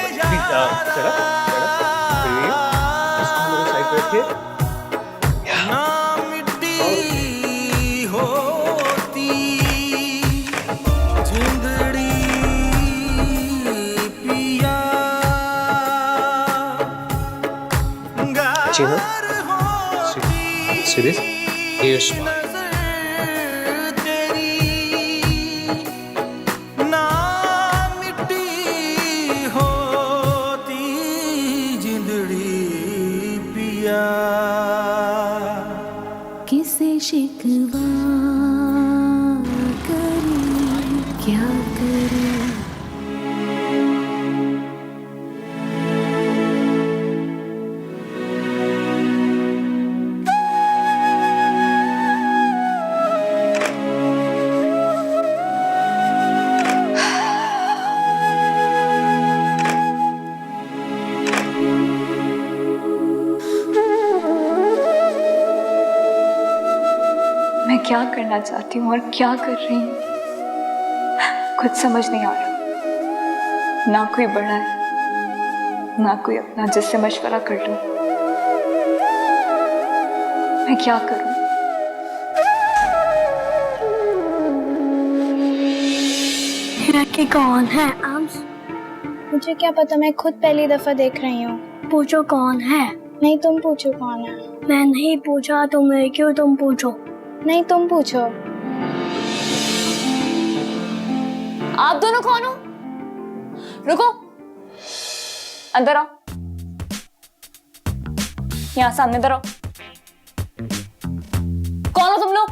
Please चढ़ा इसको मेरे साइड पे रखिए। Chino, serious? Here's why. किसे शिकवा करें क्या करें। मैं क्या करना चाहती हूँ और क्या कर रही हूँ कुछ समझ नहीं आ रहा। ना कोई बड़ा है ना कोई अपना जिससे मशवरा कर लूं। मैं क्या करूं? लड़की कौन है आम्स? मुझे क्या पता, मैं खुद पहली दफा देख रही हूँ। पूछो कौन है। नहीं तुम पूछो कौन है। मैं नहीं पूछा तुम्हें, क्यों तुम पूछो? नहीं तुम पूछो। आप दोनों कौन हो? रुको, अंदर आओ, यहाँ सामने इधर आओ। कौन हो तुम लोग?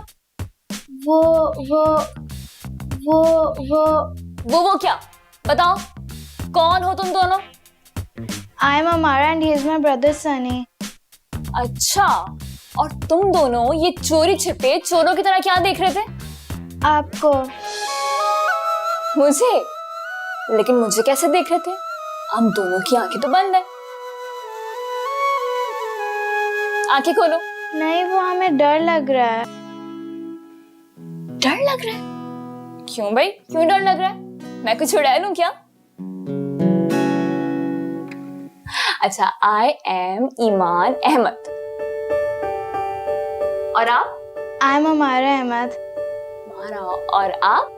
वो क्या बताओ, कौन हो तुम दोनों? आई एम अमारा and he is my brother Sunny. अच्छा, और तुम दोनों ये चोरी छिपे चोरों की तरह क्या देख रहे थे? आपको। मुझे? लेकिन मुझे कैसे देख रहे थे? हम दोनों की आंखें तो बंद है। आंखें खोलो। नहीं वो हमें डर लग रहा है। डर लग रहा है? क्यों भाई, क्यों डर लग रहा है? मैं कुछ उड़ा लूं क्या? अच्छा, आई एम ईमान अहमद। और आप? आई एम अमारा अहमद। और आप?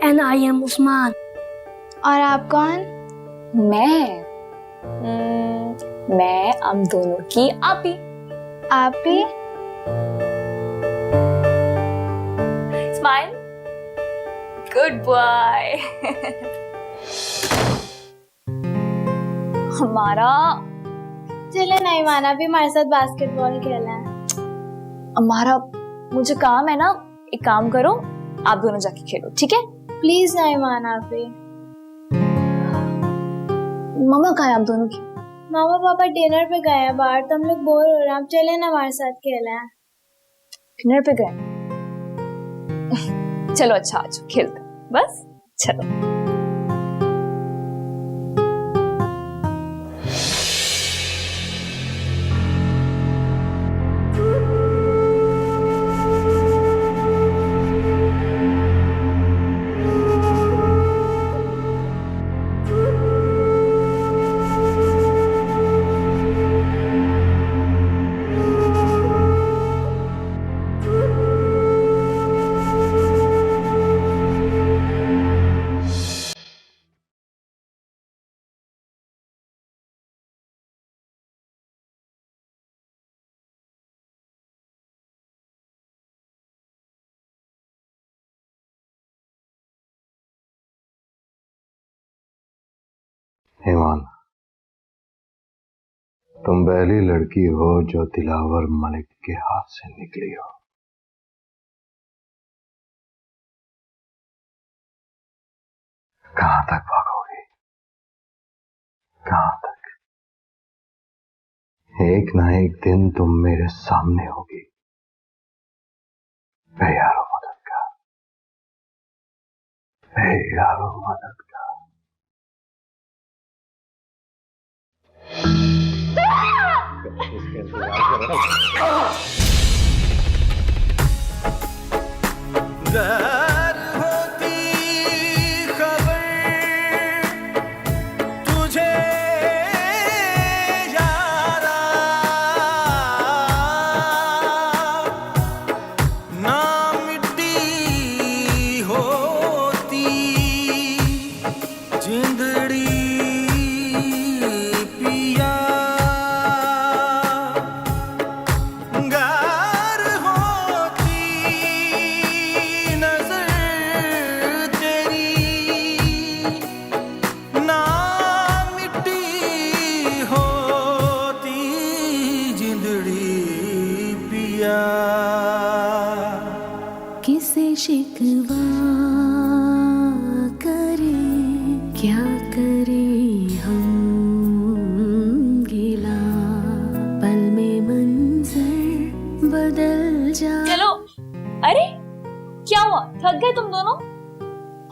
And I am Usman. और आप कौन? मैं हम दोनों की आपी। आपी? स्माइल। Good boy. हमारा चले नहीं माना, भी हमारे साथ बास्केटबॉल खेला है। हमारा मुझे काम है ना, एक काम करो, आप दोनों जाके खेलो, ठीक है? प्लीज नहीं माना भी। मम्मा कहाँ है आप दोनों की? मामा पापा डिनर पे गए हैं बाहर, तो हम लोग बोर हो रहे हैं। आप चले ना हमारे साथ खेला है। डिनर पे गए? चलो अच्छा, आज खेलते बस, चलो। ईमान, तुम पहली लड़की हो जो दिलावर मलिक के हाथ से निकली हो। कहां तक भागोगी? कहां तक? एक ना एक दिन तुम मेरे सामने होगी। यारो मदद का, यारो मदद का। होती खबर तुझे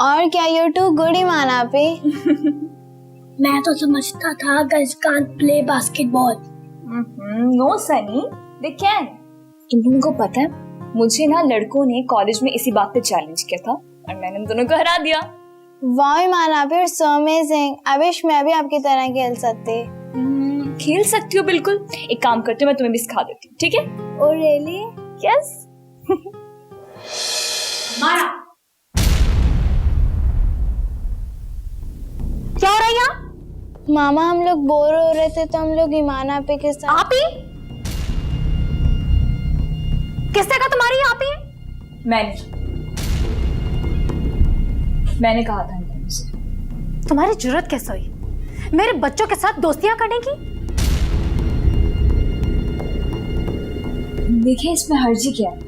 और क्या, यू टू गुड ईमान पे। मैं तो समझता था girls can't play basketball. No Sunny, they can. इन दोनों को पता है, मुझे ना लड़कों ने कॉलेज में इसी बात पे चैलेंज किया था और मैंने उन दोनों को हरा दिया। वाह ईमान पे, सो अमेजिंग। आई विश मैं भी आपकी तरह खेल सकती। खेल सकती हो बिल्कुल। एक काम करती हूँ, मैं तुम्हें भी सिखा देती हूँ, ठीक है? Oh really? यस। माया, क्या हो रहा है यहाँ? मामा हम लोग बोर हो रहे थे तो हम लोग ईमान आपे के साथ। आप ही? किसने कहा तुम्हारी आप ही? मैंने कहा था इनको मुझसे। तुम्हारी जरूरत कैसे हुई मेरे बच्चों के साथ दोस्तियां करने की? देखिए, इसमें हर्जी क्या है?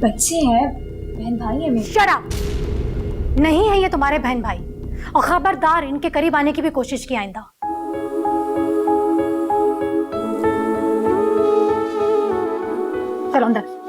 बच्चे हैं, बहन भाई है मेरे। Shut up! नहीं है ये तुम्हारे बहन भाई, और खबरदार इनके करीब आने की भी कोशिश की आइंदा। चलो अंदर।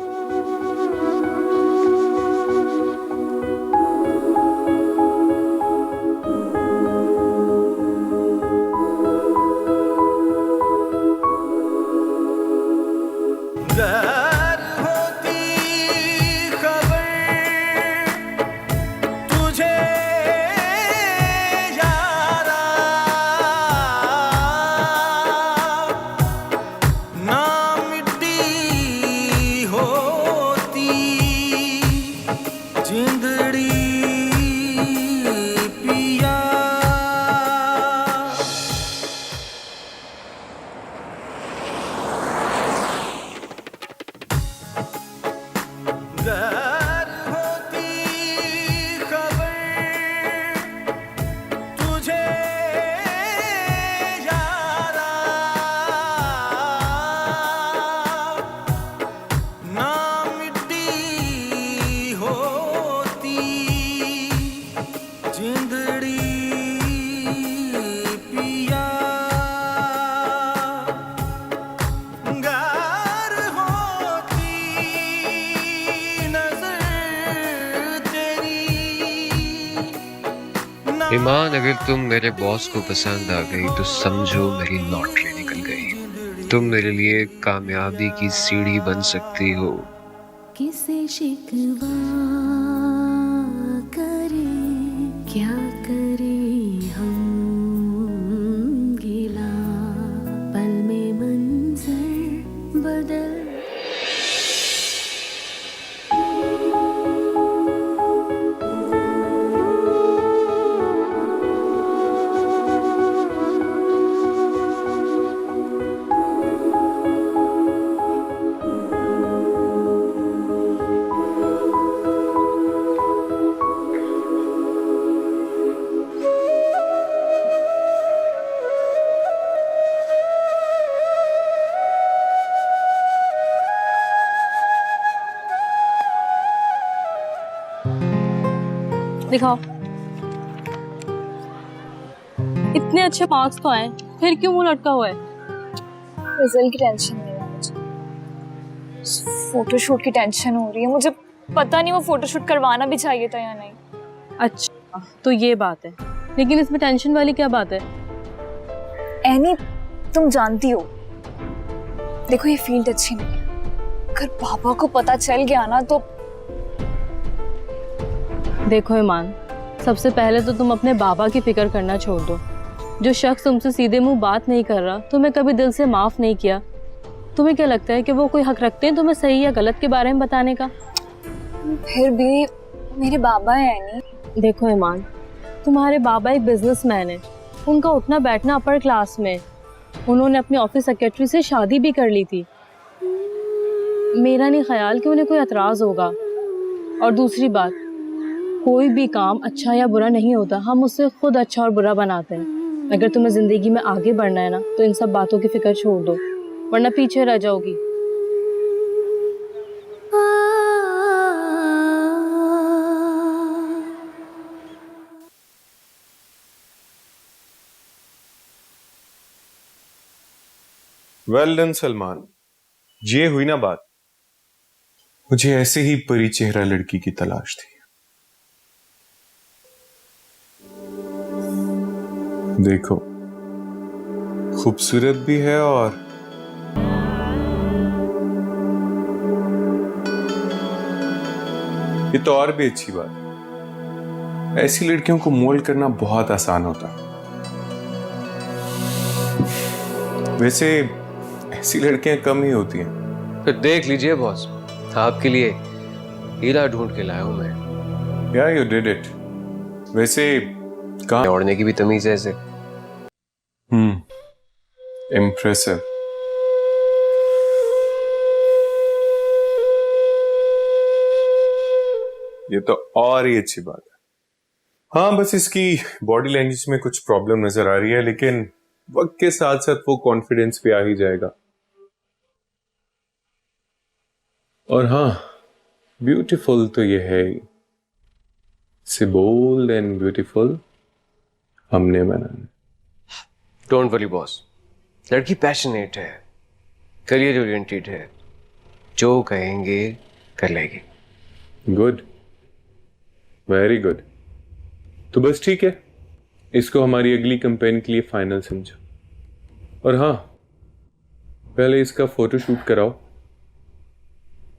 ईमान, अगर तुम मेरे बॉस को पसंद आ गई तो समझो मेरी लॉटरी निकल गई। तुम मेरे लिए कामयाबी की सीढ़ी बन सकती हो। किसे शिकवा करे, क्या करे हम गिला, पल में मंजर बदल। दिखाओ। इतने अच्छे मार्क्स तो आए, फिर क्यों मुंह लटका हुआ है? रिजल्ट की टेंशन नहीं है मुझे, फोटोशूट की टेंशन हो रही है। मुझे पता नहीं वो फोटोशूट करवाना भी चाहिए था या नहीं। अच्छा, तो ये बात है, लेकिन इसमें टेंशन वाली क्या बात है? एनी, तुम जानती हो, देखो ये फील्ड अच्छी नहीं है। अगर पापा को पता चल गया ना तो। देखो ईमान, सबसे पहले तो तुम अपने बाबा की फिक्र करना छोड़ दो। जो शख्स तुमसे सीधे मुंह बात नहीं कर रहा, तुम्हें कभी दिल से माफ नहीं किया, तुम्हें क्या लगता है कि वो कोई हक रखते हैं तुम्हें सही या गलत के बारे में बताने का? फिर भी मेरे बाबा है नहीं। देखो ईमान, तुम्हारे बाबा एक बिजनेसमैन है, उनका उठना बैठना अपर क्लास में। उन्होंने अपनी ऑफिस सेक्रेटरी से शादी भी कर ली थी। मेरा नहीं ख्याल कि उन्हें कोई एतराज होगा। और दूसरी बात, कोई भी काम अच्छा या बुरा नहीं होता, हम उससे खुद अच्छा और बुरा बनाते हैं। अगर तुम्हें जिंदगी में आगे बढ़ना है ना, तो इन सब बातों की फिक्र छोड़ दो, वरना पीछे रह जाओगी। वेल डन सलमान, ये हुई ना बात। मुझे ऐसे ही परी चेहरा लड़की की तलाश थी। देखो, खूबसूरत भी है और ये तो और भी अच्छी बात है। ऐसी लड़कियों को मोल्ड करना बहुत आसान होता है। वैसे ऐसी लड़कियां कम ही होती हैं। फिर देख लीजिए बॉस, आपके लिए हीरा ढूंढ के लाया हूं मैं। या यू डिड इट। वैसे कहाँ दौड़ने की भी तमीज है ऐसे। इम्प्रेसिव। ये तो और ही अच्छी बात है। हाँ, बस इसकी बॉडी लैंग्वेज में कुछ प्रॉब्लम नजर आ रही है, लेकिन वक्त के साथ साथ वो कॉन्फिडेंस भी आ ही जाएगा। और हाँ, ब्यूटीफुल तो ये है ही। से बोल्ड एंड ब्यूटीफुल हमने बनाना। डोंट वरी बॉस, लड़की पैशनेट है, करियर ओरिएंटेड है, जो कहेंगे कर लेगी। Good, very good. तो बस ठीक है, इसको हमारी अगली कैंपेन के लिए फाइनल समझो। और हाँ, पहले इसका फोटोशूट कराओ।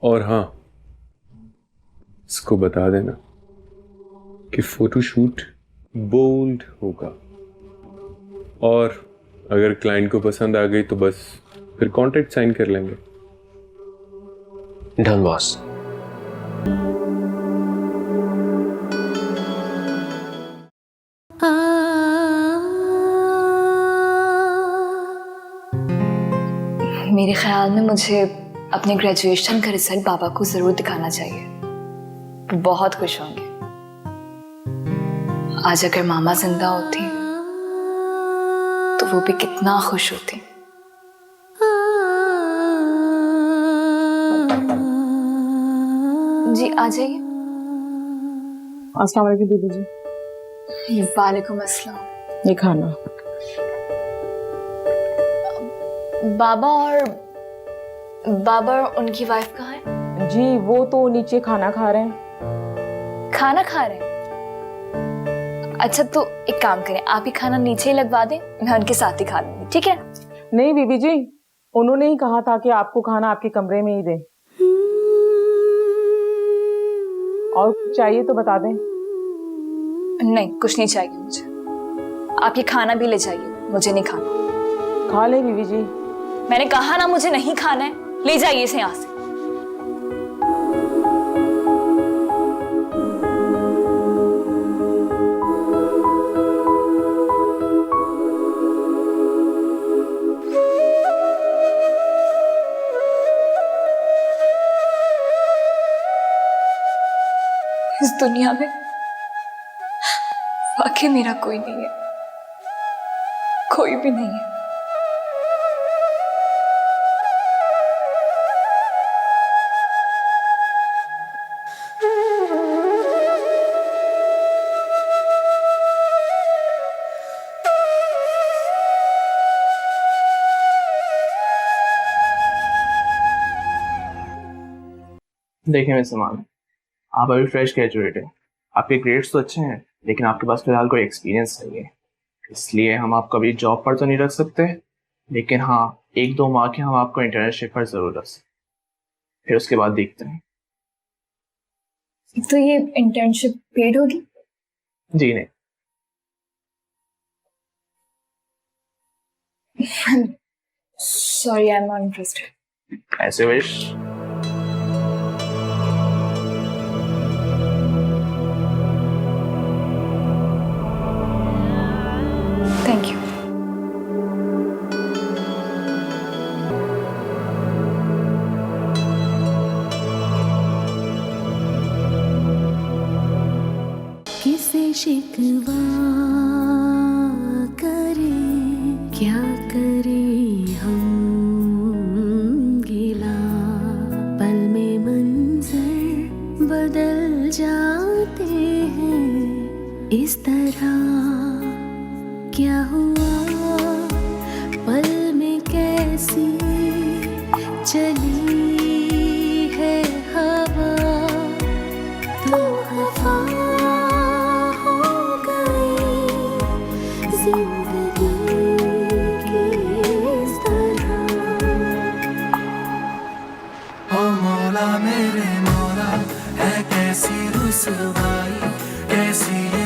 और हाँ, इसको बता देना कि फोटोशूट बोल्ड होगा। और अगर क्लाइंट को पसंद आ गई तो बस फिर कॉन्ट्रैक्ट साइन कर लेंगे। Done boss. मेरे ख्याल में मुझे अपने ग्रेजुएशन का रिजल्ट बाबा को जरूर दिखाना चाहिए। वो बहुत खुश होंगे। आज अगर मामा जिंदा होती तो वो भी कितना खुश होती। जी आ जाइए। अस्सलाम वालेकुम दीदी जी। वालेकुम अस्सलाम। ये खाना। बाबा और उनकी वाइफ कहाँ है? जी वो तो नीचे खाना खा रहे हैं। खाना खा रहे हैं? अच्छा तो एक काम करें, आप ही खाना नीचे ही लगवा दें, मैं उनके साथ ही खा लूंगी, ठीक है? नहीं बीबी जी, उन्होंने ही कहा था कि आपको खाना आपके कमरे में ही दें। और कुछ चाहिए तो बता दें। नहीं कुछ नहीं चाहिए मुझे। आप ये खाना भी ले जाइए, मुझे नहीं खाना। खा ले बीबी जी। मैंने कहा ना मुझे नहीं खाना है, ले जाइए इसे यहाँ से। इस दुनिया में वाकई मेरा कोई नहीं है, कोई भी नहीं है। देखिए मिस सलमान, आप अभी फ्रेश ग्रेजुएट हैं, आपके ग्रेड्स तो अच्छे हैं, लेकिन आपके पास फिलहाल कोई एक्सपीरियंस नहीं है। इसलिए हम आपको अभी जॉब पर तो नहीं रख सकते, लेकिन हाँ 1-2 माह के हम आपको इंटर्नशिप पर जरूर रख सकते, फिर उसके बाद देखते हैं। तो ये इंटर्नशिप पेड होगी? जी नहीं। Sorry I am not interested. ऐसे विश। Thank you. किसे शिकवा करे, क्या करे हम गिला, पल में मंजर बदल जाते हैं इस तरह। क्या हुआ पल में कैसी चली है हवा, तो खफा हो गई जिंदगी। की इस तरह। ओ मौला मेरे मौला, है कैसी रुसवाई, कैसी